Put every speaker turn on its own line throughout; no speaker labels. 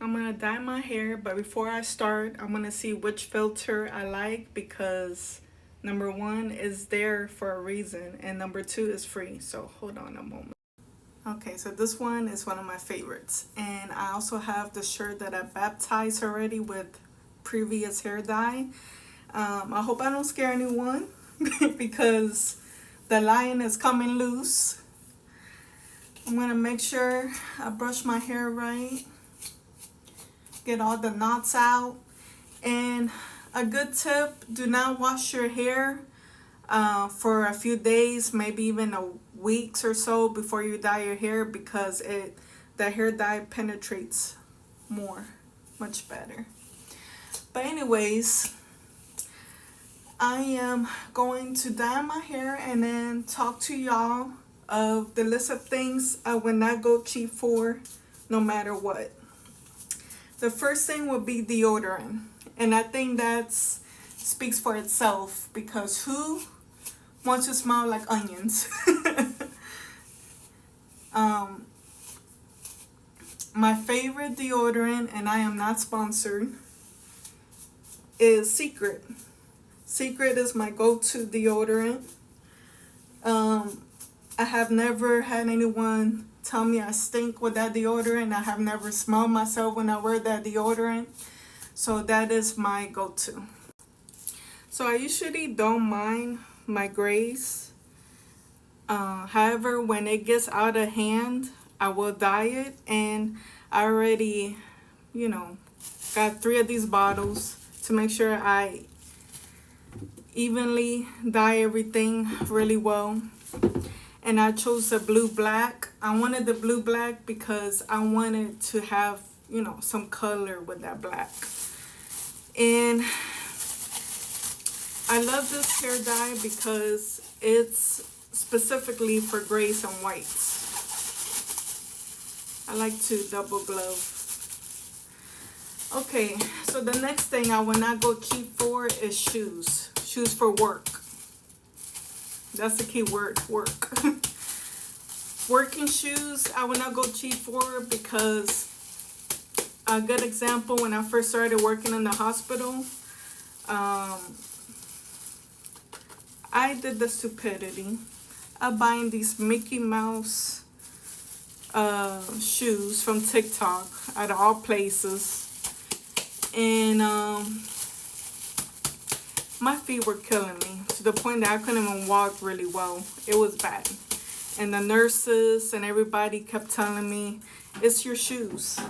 I'm gonna dye my hair, but before I start, I'm gonna see which filter I like because number one is there for a reason and number two is free. So hold on a moment. Okay, so this one is one of my favorites. And I also have the shirt that I baptized already with previous hair dye. I hope I don't scare anyone because the lion is coming loose. I'm gonna make sure I brush my hair right, get all the knots out. And a good tip, do not wash your hair for a few days, maybe even weeks or so before you dye your hair because the hair dye penetrates more, much better. But anyways, I am going to dye my hair and then talk to y'all of the list of things I would not go cheap for no matter what. The first thing would be deodorant. And I think that speaks for itself because who wants to smell like onions? My favorite deodorant, and I am not sponsored, is Secret. Secret is my go-to deodorant. I have never had anyone tell me I stink with that deodorant. I have never smelled myself when I wear that deodorant. So that is my go-to. So I usually don't mind my grays. However, when it gets out of hand, I will dye it. And I already, got 3 of these bottles to make sure I evenly dye everything really well. And I chose the blue black. I wanted the blue black because I wanted to have, some color with that black. And I love this hair dye because it's specifically for grays and whites. I like to double glove. Okay, so the next thing I will not go cheap for is shoes. Shoes for work. That's the key word, work. Working shoes, I would not go cheap for because a good example, when I first started working in the hospital, I did the stupidity of buying these Mickey Mouse shoes from TikTok out of all places. And my feet were killing me to the point that I couldn't even walk really well. It was bad. And the nurses and everybody kept telling me, it's your shoes.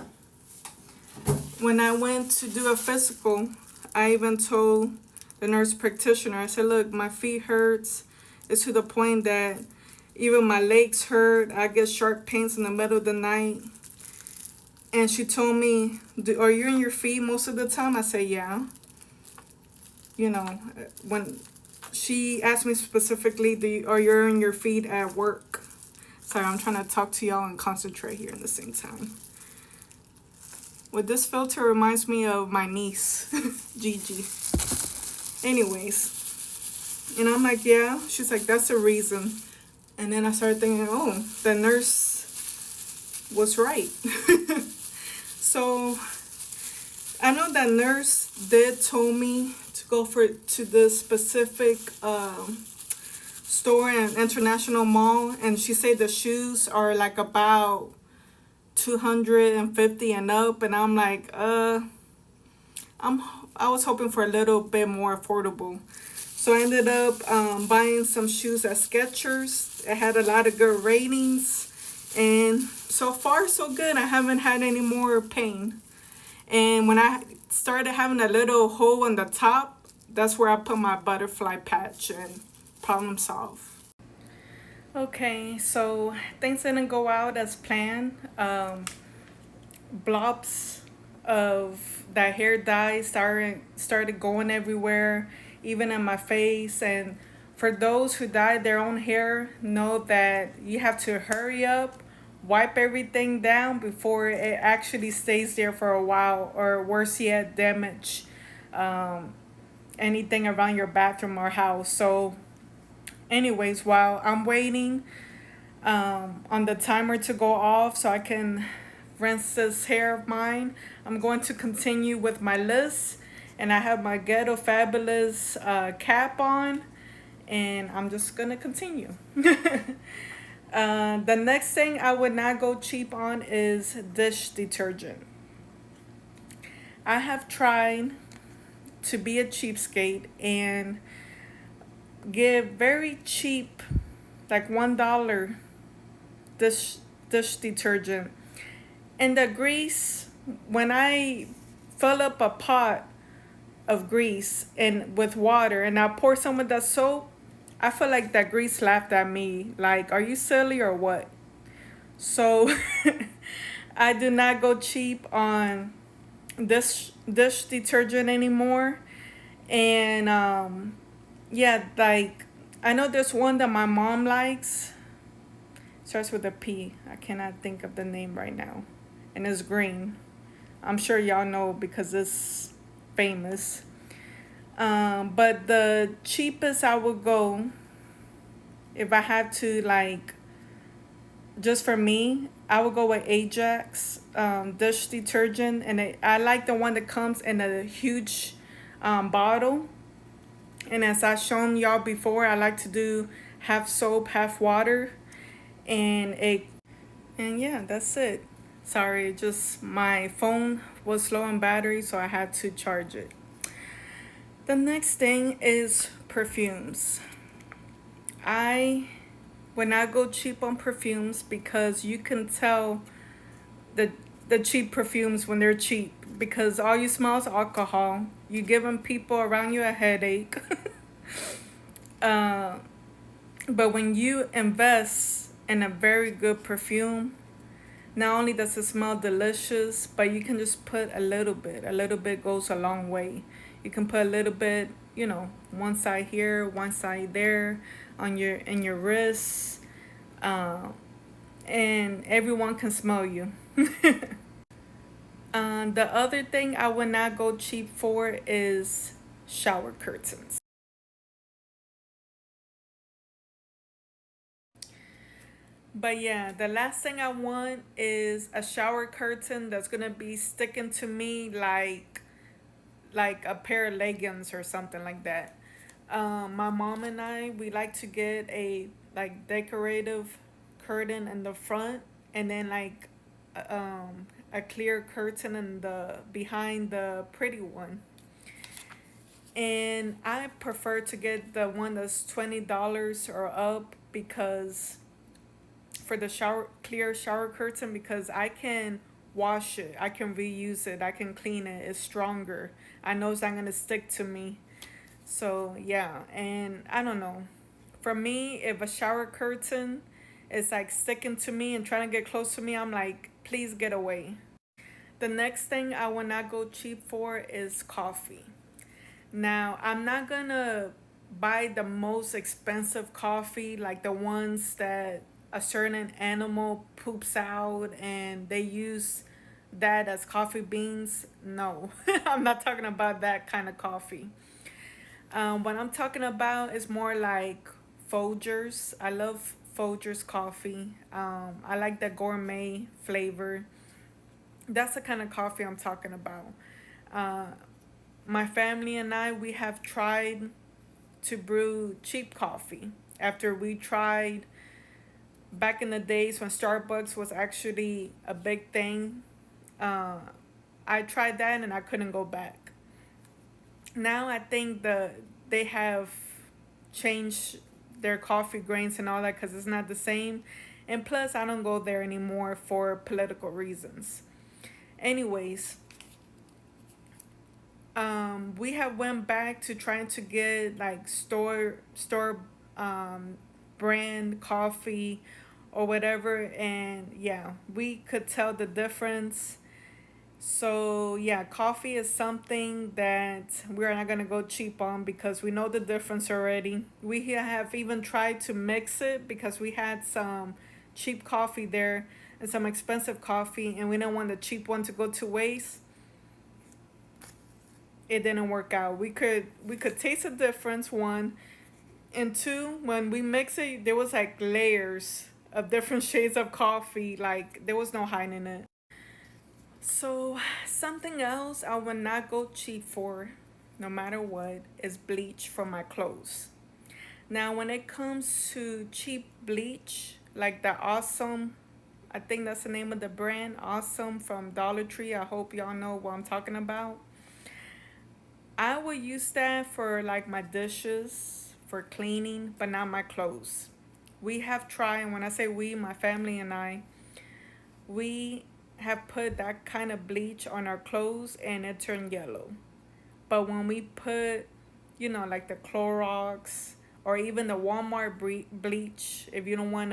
When I went to do a physical, I even told the nurse practitioner, I said, look, my feet hurts. It's to the point that even my legs hurt. I get sharp pains in the middle of the night. And she told me, are you in your feet most of the time? I said, yeah. When she asked me specifically, are you in your feet at work? Sorry, I'm trying to talk to y'all and concentrate here at the same time. Well, this filter reminds me of my niece, Gigi. Anyways, and I'm like, yeah. She's like, that's the reason. And then I started thinking, oh, the nurse was right. So I know that nurse did told me to go to this specific store in International Mall, and she said the shoes are like about 250 and up, and I'm like, I was hoping for a little bit more affordable. So I ended up buying some shoes at Skechers. It had a lot of good ratings, and so far so good. I haven't had any more pain. And when I started having a little hole in the top, that's where I put my butterfly patch, and problem solved. Okay, so things didn't go out as planned. Blobs of that hair dye started going everywhere, even in my face. And for those who dye their own hair, know that you have to hurry up, wipe everything down before it actually stays there for a while, or worse yet, damage anything around your bathroom or house. So anyways, while I'm waiting on the timer to go off so I can rinseless hair of mine, I'm going to continue with my list. And I have my Ghetto Fabulous cap on, and I'm just going to continue. The next thing I would not go cheap on is dish detergent. I have tried to be a cheapskate and get very cheap, like $1 dish detergent. And the grease, when I fill up a pot of grease and with water and I pour some of that soap, I feel like that grease laughed at me. Like, are you silly or what? So I do not go cheap on dish detergent anymore. And yeah, like I know there's one that my mom likes. Starts with a P. I cannot think of the name right now. And it's green. I'm sure y'all know because it's famous. But the cheapest I would go, if I had to, like, just for me, I would go with Ajax dish detergent. And I like the one that comes in a huge bottle. And as I've shown y'all before, I like to do half soap, half water. And yeah, that's it. Sorry, just my phone was low on battery, so I had to charge it. The next thing is perfumes. I would not go cheap on perfumes because you can tell the the cheap perfumes when they're cheap because all you smell is alcohol. You giving people around you a headache. uh, but when you invest in a very good perfume, not only does it smell delicious, but you can just put a little bit. A little bit goes a long way. You can put a little bit, one side here, one side there, on your in your wrists, uh, and everyone can smell you. The other thing I would not go cheap for is shower curtains. But yeah, the last thing I want is a shower curtain that's gonna be sticking to me like a pair of leggings or something like that. My mom and I, we like to get a like decorative curtain in the front, and then like a clear curtain in the behind the pretty one. And I prefer to get the one that's $20 or up because for the shower clear shower curtain, because I can wash it, I can reuse it, I can clean it. It's stronger. I know it's not gonna stick to me. So yeah, and I don't know. For me, if a shower curtain is like sticking to me and trying to get close to me, I'm like, please get away. The next thing I will not go cheap for is coffee. Now, I'm not gonna buy the most expensive coffee, like the ones that a certain animal poops out and they use that as coffee beans. No, I'm not talking about that kind of coffee. What I'm talking about is more like Folgers. I love Folgers coffee. I like the gourmet flavor. That's the kind of coffee I'm talking about. Uh, my family and I, we have tried to brew cheap coffee after we tried back in the days when Starbucks was actually a big thing. Uh, I tried that and I couldn't go back. Now I think they have changed their coffee grains and all that because it's not the same. And plus, I don't go there anymore for political reasons. Anyways, we have went back to trying to get like store um, brand coffee or whatever, and yeah, we could tell the difference. So yeah, coffee is something that we're not gonna go cheap on because we know the difference already. We have even tried to mix it because we had some cheap coffee there and some expensive coffee, and we didn't want the cheap one to go to waste. It didn't work out. We could taste the difference, one, and two, when we mix it, there was like layers of different shades of coffee. Like there was no hiding it. So something else I would not go cheap for, no matter what, is bleach for my clothes. Now, when it comes to cheap bleach, like the Awesome, I think that's the name of the brand, Awesome from Dollar Tree. I hope y'all know what I'm talking about. I would use that for like my dishes, for cleaning, but not my clothes. We have tried, and when I say we, my family and I, we have put that kind of bleach on our clothes and it turned yellow. But when we put, like the Clorox or even the Walmart bleach, if you want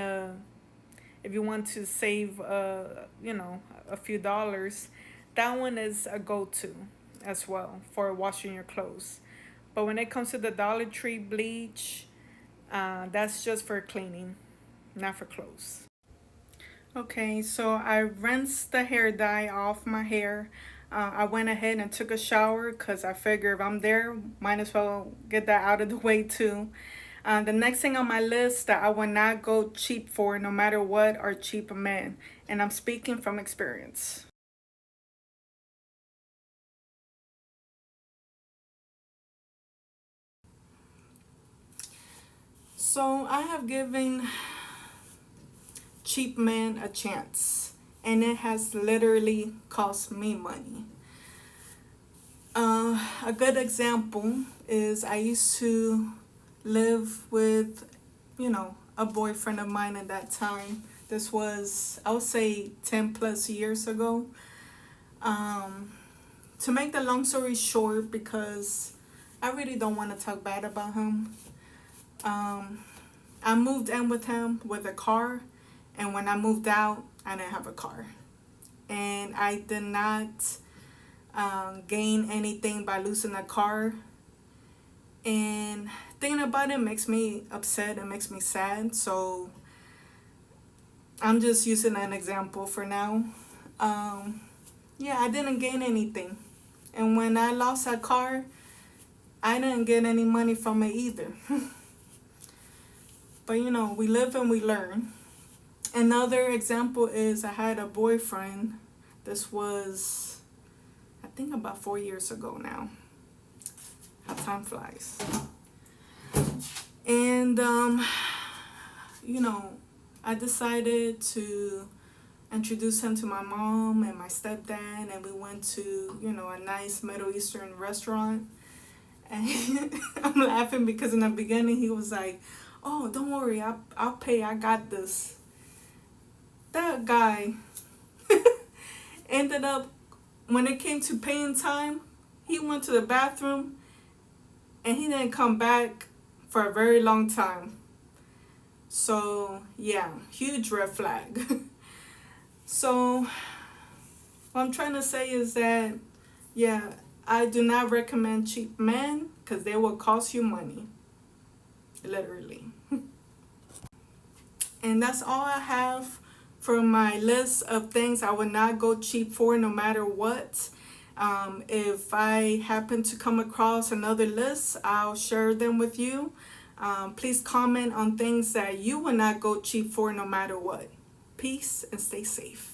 to save, a few dollars, that one is a go-to as well for washing your clothes. But when it comes to the Dollar Tree bleach, that's just for cleaning, not for clothes. Okay, so I rinsed the hair dye off my hair. I went ahead and took a shower because I figure if I'm there, might as well get that out of the way too. The next thing on my list that I would not go cheap for, no matter what, are cheap men. And I'm speaking from experience. So I have given cheap men a chance, and it has literally cost me money. A good example is I used to live with, a boyfriend of mine at that time. This was, I would say, 10 plus years ago. Um, to make the long story short, because I really don't want to talk bad about him, um, I moved in with him with a car, and when I moved out, I didn't have a car. And I did not gain anything by losing a car. And thinking about it makes me upset. It makes me sad. So I'm just using an example for now. Um, yeah, I didn't gain anything. And when I lost that car, I didn't get any money from it either. But we live and we learn. Another example is I had a boyfriend. This was, I think, about 4 years ago now. How time flies. And, I decided to introduce him to my mom and my stepdad, and we went to, a nice Middle Eastern restaurant. And I'm laughing because in the beginning he was like, "Oh, don't worry, I'll pay, I got this." That guy ended up, when it came to paying time, he went to the bathroom and he didn't come back for a very long time. So, yeah, huge red flag. So, what I'm trying to say is that, yeah, I do not recommend cheap men because they will cost you money. Literally. And that's all I have for my list of things I would not go cheap for no matter what. If I happen to come across another list, I'll share them with you. Please comment on things that you would not go cheap for no matter what. Peace and stay safe.